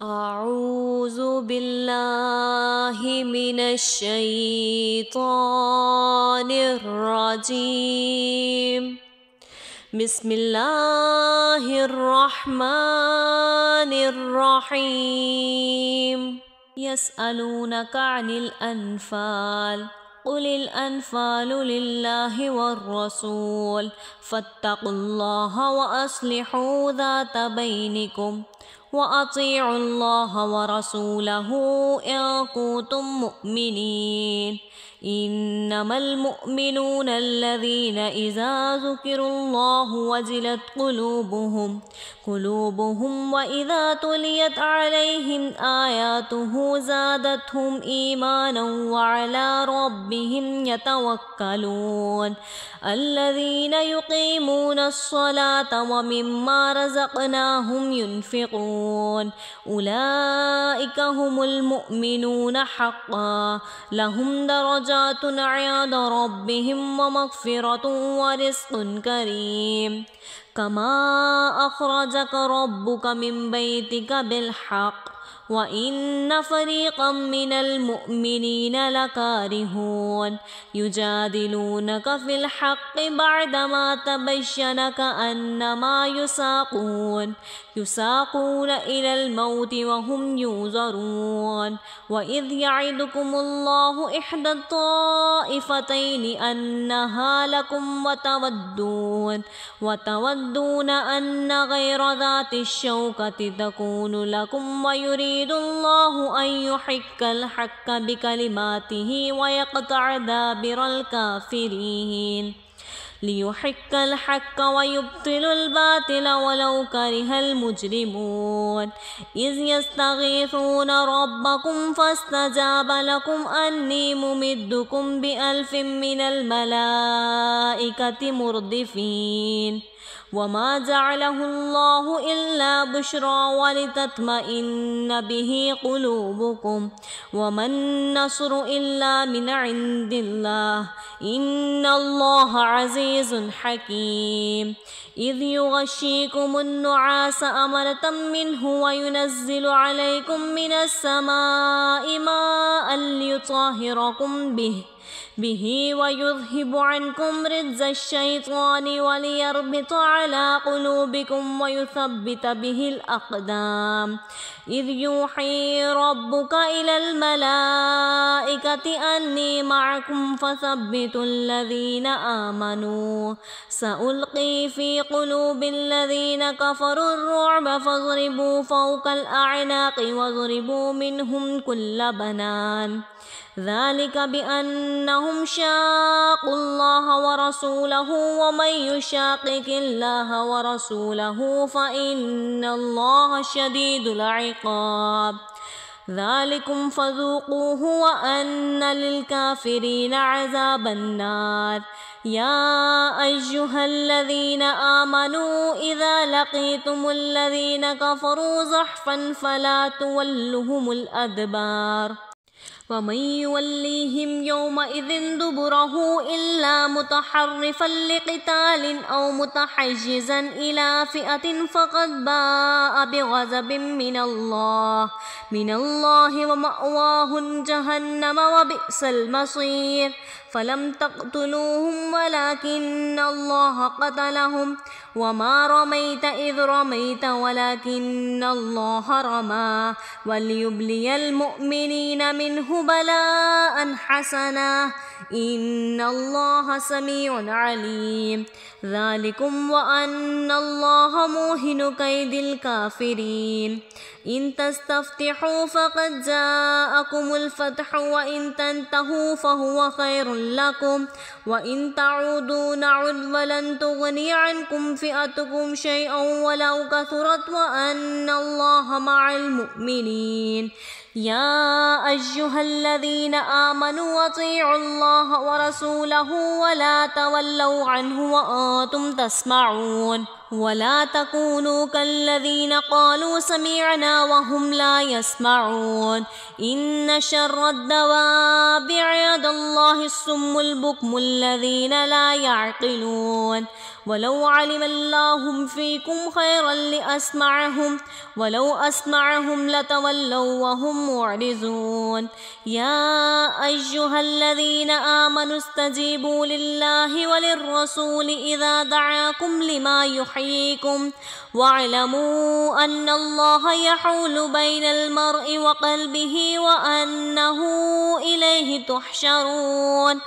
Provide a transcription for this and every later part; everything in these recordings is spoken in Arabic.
أعوذ بالله من الشيطان الرجيم. بسم الله الرحمن الرحيم. يسألونك عن الأنفال قل الأنفال لله والرسول فاتقوا الله وأصلحوا ذات بينكم وأطيعوا الله ورسوله إن كنتم مؤمنين. إنما المؤمنون الذين إذا ذكروا الله وجلت قلوبهم وإذا تليت عليهم آياته زادتهم إيمانا وعلى ربهم يتوكلون. الذين يقيمون الصلاة ومما رزقناهم ينفقون أولئك هم المؤمنون حقا لهم درجات عند ربهم ومغفرة ورزق كريم. كما أخرجك ربك من بيتك بالحق وإن فريقا من المؤمنين لكارهون يجادلونك في الحق بعدما تبين كأنما يساقون إلى الموت وهم ينظرون. وإذ يعدكم الله إحدى الطائفتين أنها لكم وتودون أن غير ذات الشوكة تكون لكم ويريد الله أن يحق الحق بكلماته ويقطع دابر الكافرين ليحق الحق ويبطل الباطل ولو كره المجرمون. إذ يستغيثون ربكم فاستجاب لكم أني ممدكم ب1000 من الملائكة مردفين. وما جعله الله إلا بشرى ولتطمئن به قلوبكم وما النصر إلا من عند الله إن الله عزيز حكيم. إذ يغشيكم النعاس أمنة منه وينزل عليكم من السماء ماء ليطهركم به ويذهب عنكم رجز الشيطان وليربط على قلوبكم ويثبت به الأقدام. إذ يوحي ربك إلى الملائكة أني معكم فثبتوا الذين آمنوا سألقي في قلوب الذين كفروا الرعب فاضربوا فوق الأعناق واضربوا منهم كل بنان. ذلك بأنهم شاقوا الله ورسوله ومن يشاقق الله ورسوله فإن الله شديد العقاب. ذلكم فذوقوه وأن للكافرين عذاب النار. يا أيها الذين آمنوا إذا لقيتم الذين كفروا زحفا فلا تولهم الأدبار ومن يوليهم يومئذ دبره إلا متحرفا لقتال أو متحيزا إلى فئة فقد باء بغضب من الله ومأواه جهنم وبئس المصير. فلم تقتلوهم ولكن الله قتلهم وما رميت إذ رميت ولكن الله رمى وليبلي المؤمنين منه بلاء حسنا إن الله سميع عليم. ذلكم وأن الله موهن كيد الكافرين. إن تستفتحوا فقد جاءكم الفتح وإن تنتهوا فهو خير لكم وإن تعودوا نعد ولن تغني عنكم فئتكم شيئا ولو كثرت وأن الله مع المؤمنين. يا أيها الذين آمنوا أطيعوا الله ورسوله ولا تولوا عنه وأنتم تسمعون ولا تكونوا كالذين قالوا سمعنا وهم لا يسمعون إن شر الدواب عند الله الصم البكم الذين لا يعقلون ولو علم الله فيكم خيرا لأسمعهم ولو أسمعهم لتولوا وهم معرضون يا أيها الذين آمنوا استجيبوا لله وللرسول إذا دعاكم لما يحييكم واعلموا أن الله يحول بين المرء وقلبه وأنه إليه تحشرون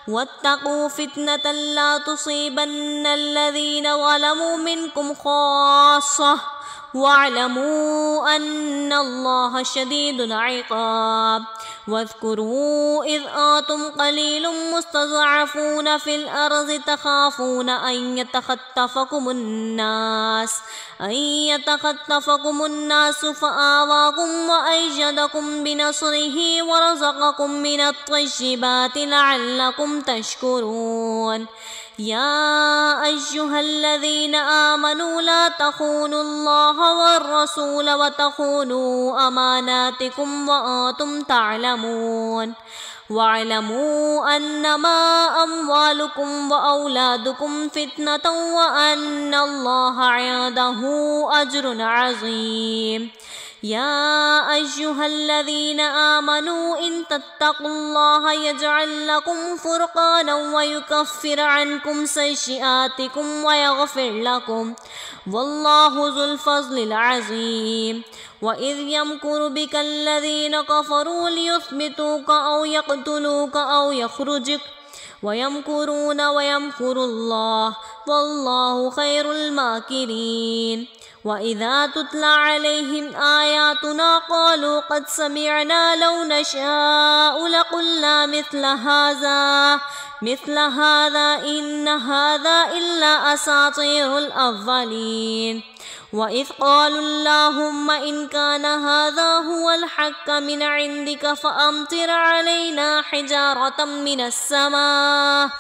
واتقوا فتنة لا تصيبن الذين ظلموا منكم خاصة واعلموا أن الله شديد العقاب واذكروا إذ أنتم قليل مستضعفون في الأرض تخافون أن يتخطفكم الناس فآواكم وأيدكم بنصره ورزقكم من الطيبات لعلكم تشكرون يا أيها الذين آمنوا لا تخونوا الله والرسول وتخونوا أماناتكم وأنتم تعلمون واعلموا أنما أموالكم وأولادكم فتنة وأن الله عنده أجر عظيم يا أيها الذين آمنوا إن تتقوا الله يجعل لكم فرقانا ويكفر عنكم سيئاتكم ويغفر لكم والله ذو الفضل العظيم وإذ يمكر بك الذين كفروا ليثبتوك أو يقتلوك أو يخرجك ويمكرون ويمكر الله والله خير الماكرين وإذا تتلى عليهم آياتنا قالوا قد سمعنا لو نشاء لقلنا مثل هذا إن هذا إلا أساطير الأولين وإذ قالوا اللهم إن كان هذا هو الحق من عندك فأمطر علينا حجارة من السماء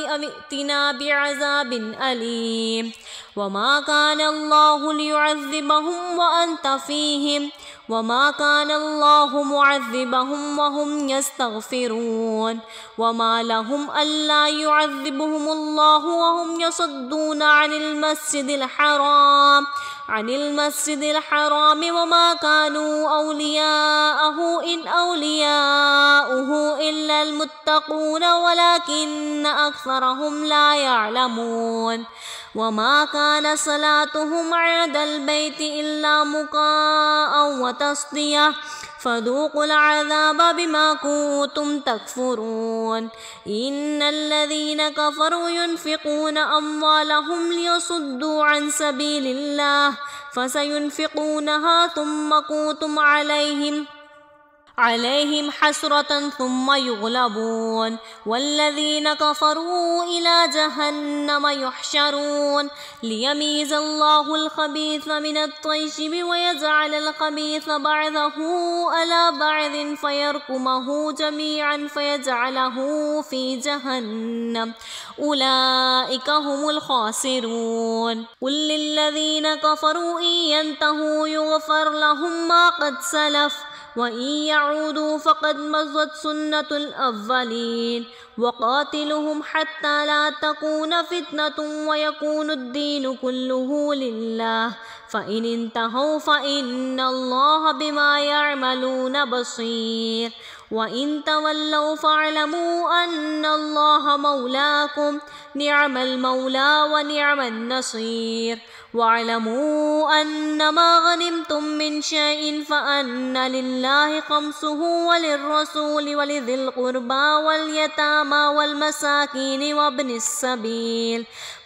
أو ائتنا بعذاب أليم وما كان الله ليعذبهم وأنت فيهم وما كان الله معذبهم وهم يستغفرون وما لهم ألا يعذبهم الله وهم يصدون عن المسجد الحرام وما كانوا أولياءه إن أولياؤه إلا المتقون ولكن أكثرهم لا يعلمون وما كان صلاتهم عند البيت إلا مكاء وتصدية فذوقوا العذاب بما كنتم تكفرون إن الذين كفروا ينفقون أموالهم ليصدوا عن سبيل الله فسينفقونها ثم كنتم عليهم حسرة ثم يغلبون والذين كفروا إلى جهنم يحشرون ليميز الله الخبيث من الطيب ويجعل الخبيث بعضه على بعض فيركمه جميعا فيجعله في جهنم أولئك هم الخاسرون قل للذين كفروا إن ينتهوا يغفر لهم ما قد سلف وإن يعودوا فقد مضت سنة الأولين وقاتلهم حتى لا تكون فتنة ويكون الدين كله لله فإن انتهوا فإن الله بما يعملون بصير وإن تولوا فاعلموا أن الله مولاكم نعم المولى ونعم النصير واعلموا أنما غنمتم من شيء فأن لله خمسه وللرسول ولذي القربى واليتامى والمساكين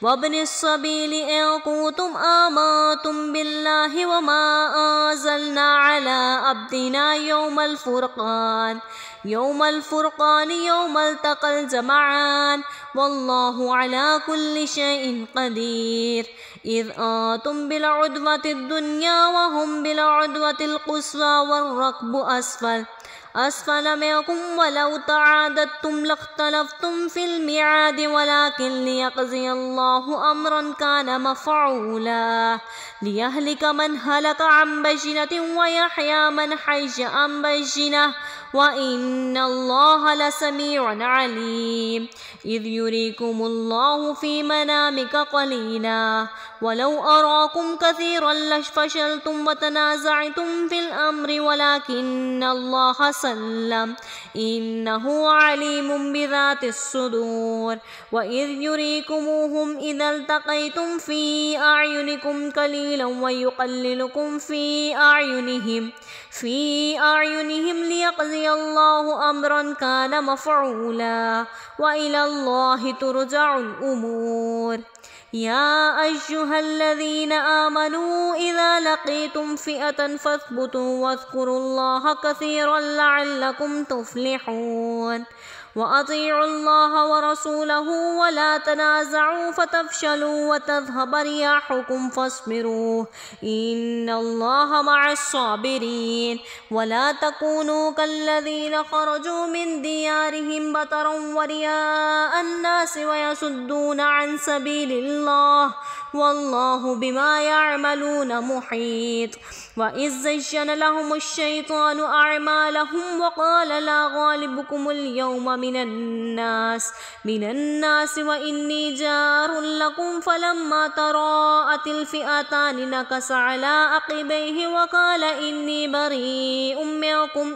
وابن السبيل إن كنتم آمنتم بالله وما أنزلنا على عبدنا يوم الفرقان يوم التقى الجمعان والله على كل شيء قدير إذ أنتم بالعدوة الدنيا وهم بالعدوة بالعدوة القصوى والركب أسفل منكم ولو تعاددتم لاختلفتم في الميعاد ولكن ليقضي الله أمرا كان مفعولا ليهلك من هلك عن بينة ويحيى من حي عن بينة وإن الله لسميع عليم إذ يريكم الله في منامك قليلا ولو أراكم كثيرا لفشلتم وتنازعتم في الأمر ولكن الله سلم إنه عليم بذات الصدور وإذ يريكموهم إذا التقيتم في أعينكم قليلا ويقللكم في أعينهم ليقضي الله أمرا كان مفعولا وإلى الله ترجع الأمور يا أيها الذين آمنوا إذا لقيتم فئة فاثبتوا واذكروا الله كثيرا لعلكم تفلحون وأطيعوا الله ورسوله ولا تنازعوا فتفشلوا وتذهب رياحكم فاصبروا إن الله مع الصابرين ولا تكونوا كالذين خرجوا من ديارهم بطرا ورياء الناس ويصدون عن سبيل الله والله بما يعملون محيط وإذ زين لهم الشيطان أعمالهم وقال لا غالبكم اليوم من الناس وإني جار لكم فلما تراءت الفئتان نكص على عقبيه وقال إني بريء منكم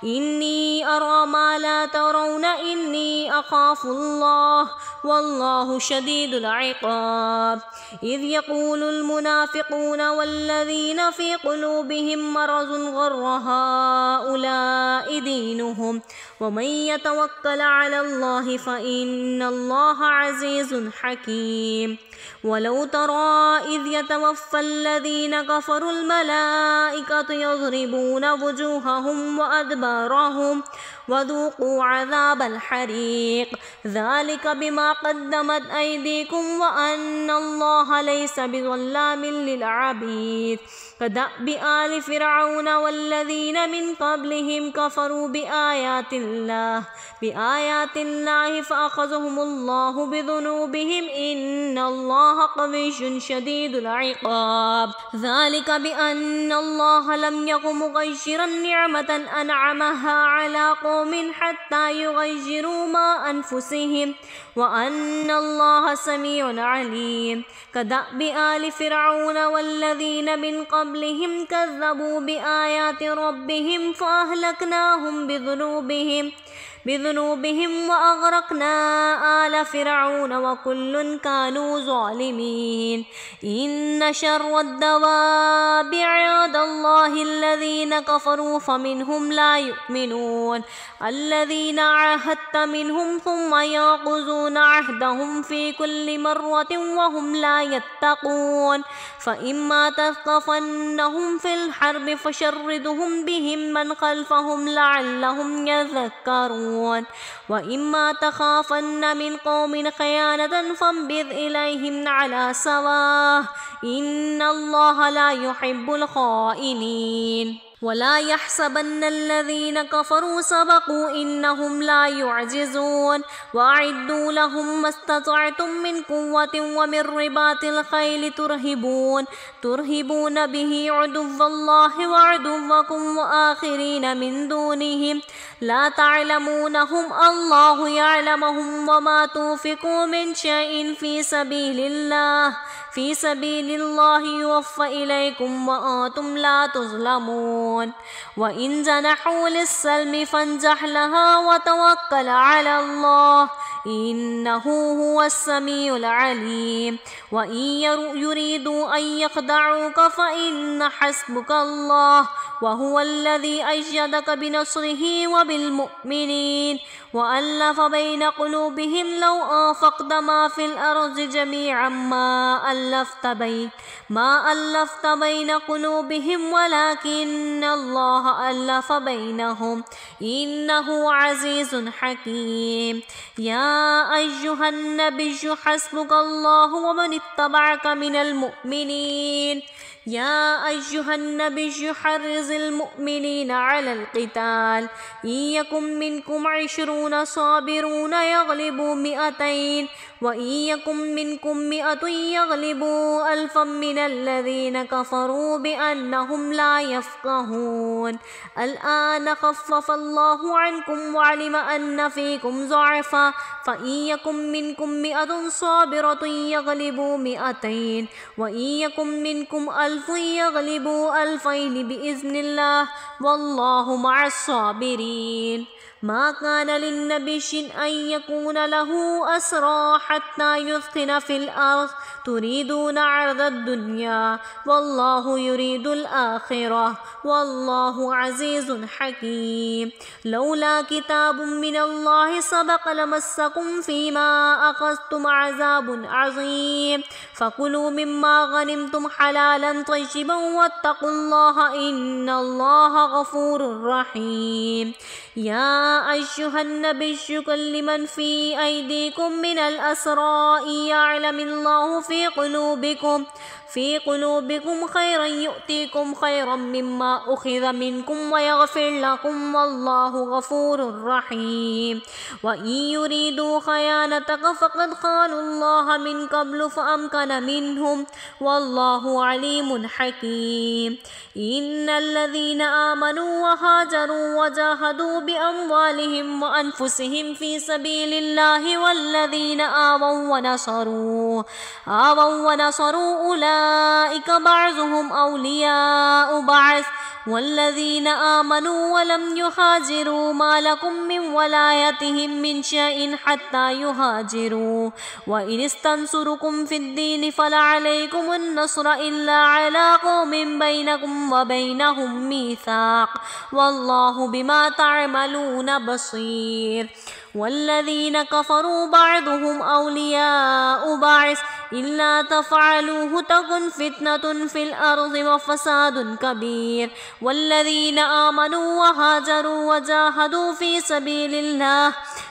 إني أرى ما لا ترون إني أخاف الله والله شديد العقاب إذ يقول المنافقون والذين في قلوبهم مرض غر هؤلاء دينهم ومن يتوكل على الله فإن الله عزيز حكيم ولو ترى إذ يتوفى الذين كفروا الملائكة يضربون وجوههم وأدبارهم وذوقوا عذاب الحريق ذلك بما قدمت أيديكم وأن الله ليس بظلام للعبيد كدأب آل فرعون والذين من قبلهم كفروا بآيات الله فأخذهم الله بذنوبهم إن الله قوي شديد العقاب ذلك بأن الله لم يكن مغيرا نعمة أنعمها على قوم حتى يغيروا ما أنفسهم وأن الله سميع عليم كدأب آل فرعون والذين من قبلهم كذبوا بآيات ربهم فأهلكناهم بذنوبهم وأغرقنا آل فرعون وكل كانوا ظالمين إن شر الدواب عند الله الذين كفروا فمنهم لا يؤمنون الذين عاهدت منهم ثم ينقضون عهدهم في كل مرة وهم لا يتقون فإما تثقفنهم في الحرب فشردهم بهم من خلفهم لعلهم يذكرون وإما تخافن من قوم خيانة فانبذ إليهم على سواء إن الله لا يحب الخائنين ولا يحسبن الذين كفروا سبقوا إنهم لا يعجزون وأعدوا لهم ما استطعتم من قوة ومن رباط الخيل ترهبون به عدو الله وعدوكم وآخرين من دونهم لا تعلمونهم الله يعلمهم وما تنفقوا من شيء في سبيل الله يوفى إليكم وأنتم لا تظلمون وإن جنحوا للسلم فانجح لها وتوكل على الله إنه هو السميع العليم وإن يريدوا أن يخدعوك فإن حسبك الله وهو الذي أيدك بنصره وبالمؤمنين وألف بين قلوبهم لو أنفقت ما في الأرض جميعا ما ألفت بين قلوبهم ولكن الله ألف بينهم إنه عزيز حكيم يا أيها النبي حسبك الله ومن اتبعك من المؤمنين يا أيها النبي حرض المؤمنين على القتال إن يكن منكم 20 صابرون يغلبوا 200 وإن يكن منكم 100 يغلبوا 1000 من الذين كفروا بأنهم لا يفقهون الآن خفف الله عنكم وعلم أن فيكم ضعفا فإن يكن منكم 100 صابرة يغلبوا 200 وإن يكن منكم 1000 يغلبوا 2000 بإذن الله والله مع الصابرين ما كان للنبي أن يكون له أسرى حتى يثخن في الأرض تريدون عرض الدنيا والله يريد الآخرة والله عزيز حكيم لولا كتاب من الله سبق لمسكم فيما أخذتم عذاب عظيم فكلوا مما غنمتم حلالا طيبا واتقوا الله إن الله غفور رحيم يا أيها النبي كل من في أيديكم من الأسرى إن يعلم الله في قلوبكم خيرا يؤتيكم خيرا مما أخذ منكم ويغفر لكم والله غفور رحيم وإن يريدوا خيانتك فقد خانوا الله من قبل فأمكن منهم والله عليم حكيم إن الذين آمنوا وهاجروا وجاهدوا بأموالهم وأنفسهم في سبيل الله والذين آووا ونصروا أولئك بعضهم أولياء بعض والذين آمنوا ولم يهاجروا ما لكم من ولايتهم من شيء حتى يهاجروا وإن استنصركم في الدين فلعليكم النصر إلا على قوم بينكم وبينهم ميثاق والله بما تعملون بصير والذين كفروا بعضهم أولياء بعض إلا تفعلوه تكن فتنة في الأرض وفساد كبير والذين آمنوا وهاجروا وجاهدوا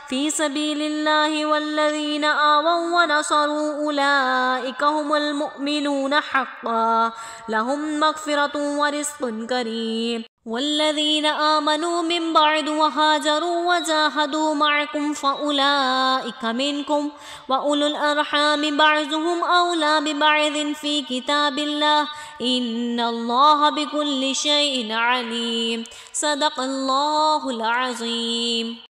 في سبيل الله والذين آووا ونصروا أولئك هم المؤمنون حقا لهم مغفرة ورزق كريم والذين آمنوا من بعد وهاجروا وجاهدوا معكم فأولئك منكم وأولو الأرحام بعضهم أولى ببعض في كتاب الله إن الله بكل شيء عليم صدق الله العظيم.